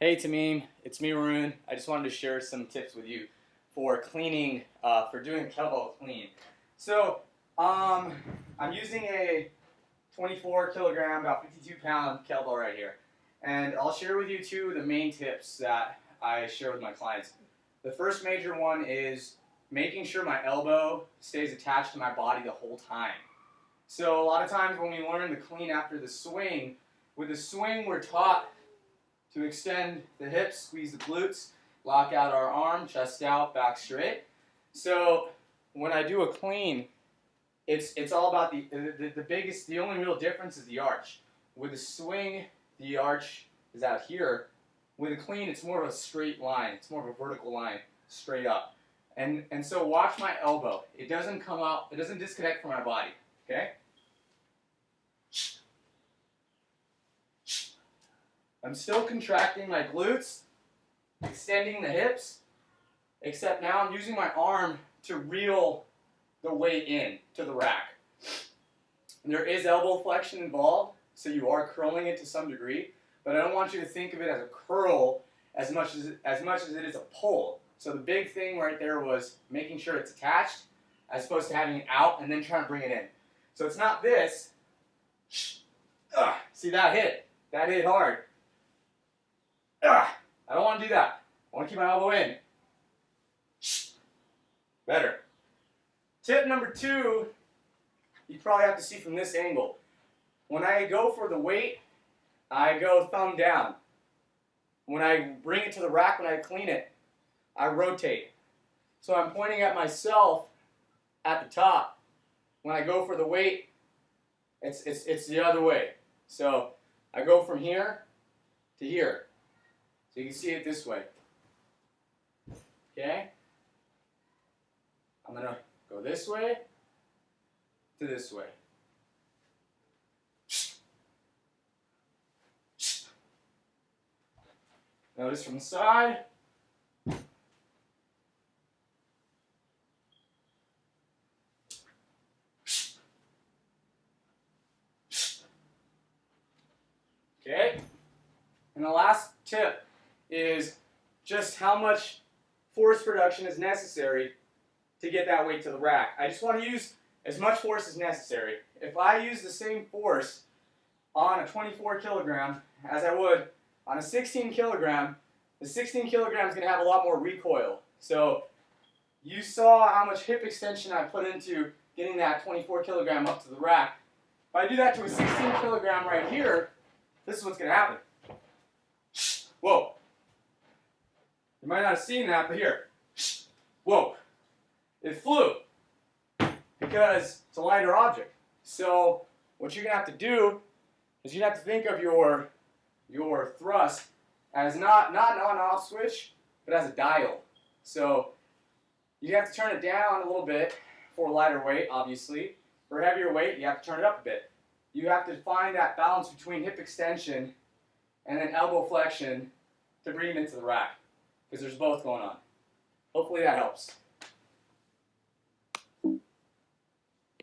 Hey Tameem, it's me Arun. I just wanted to share some tips with you for cleaning, for doing a kettlebell clean. So, I'm using a 24 kilogram, about 52 pound kettlebell right here. And I'll share with you two of the main tips that I share with my clients. The first major one is making sure my elbow stays attached to my body the whole time. So a lot of times when we learn the clean after the swing, with the swing we're taught to extend the hips, squeeze the glutes, lock out our arm, chest out, back straight. So when I do a clean, it's all about the only real difference is the arch. With the swing, the arch is out here. With a clean, it's more of a straight line. It's more of a vertical line, straight up. And so watch my elbow. It doesn't come out, it doesn't disconnect from my body, okay? I'm still contracting my glutes, extending the hips, except now I'm using my arm to reel the weight in to the rack. And there is elbow flexion involved, so you are curling it to some degree, but I don't want you to think of it as a curl as much as it is a pull. So the big thing right there was making sure it's attached as opposed to having it out and then trying to bring it in. So it's not this. See that hit? That hit hard. I don't want to do that. I want to keep my elbow in. Better. Tip number two, you probably have to see from this angle. When I go for the weight, I go thumb down. When I bring it to the rack, when I clean it, I rotate. So I'm pointing at myself at the top. When I go for the weight, it's the other way. So I go from here to here. So you can see it this way. Okay? I'm going to go this way to this way. Notice from the side. Okay? And the last tip is just how much force production is necessary to get that weight to the rack. I just want to use as much force as necessary. If I use the same force on a 24 kilogram as I would on a 16 kilogram, the 16 kilogram is going to have a lot more recoil. So you saw how much hip extension I put into getting that 24 kilogram up to the rack. If I do that to a 16 kilogram right here, this is what's going to happen. Whoa. You might not have seen that, but here. Whoa. It flew because it's a lighter object. So what you're going to have to do is you have to think of your thrust as not an on-off switch, but as a dial. So you have to turn it down a little bit for lighter weight, obviously. For heavier weight, you have to turn it up a bit. You have to find that balance between hip extension and then elbow flexion to bring it into the rack, because there's both going on. Hopefully that helps.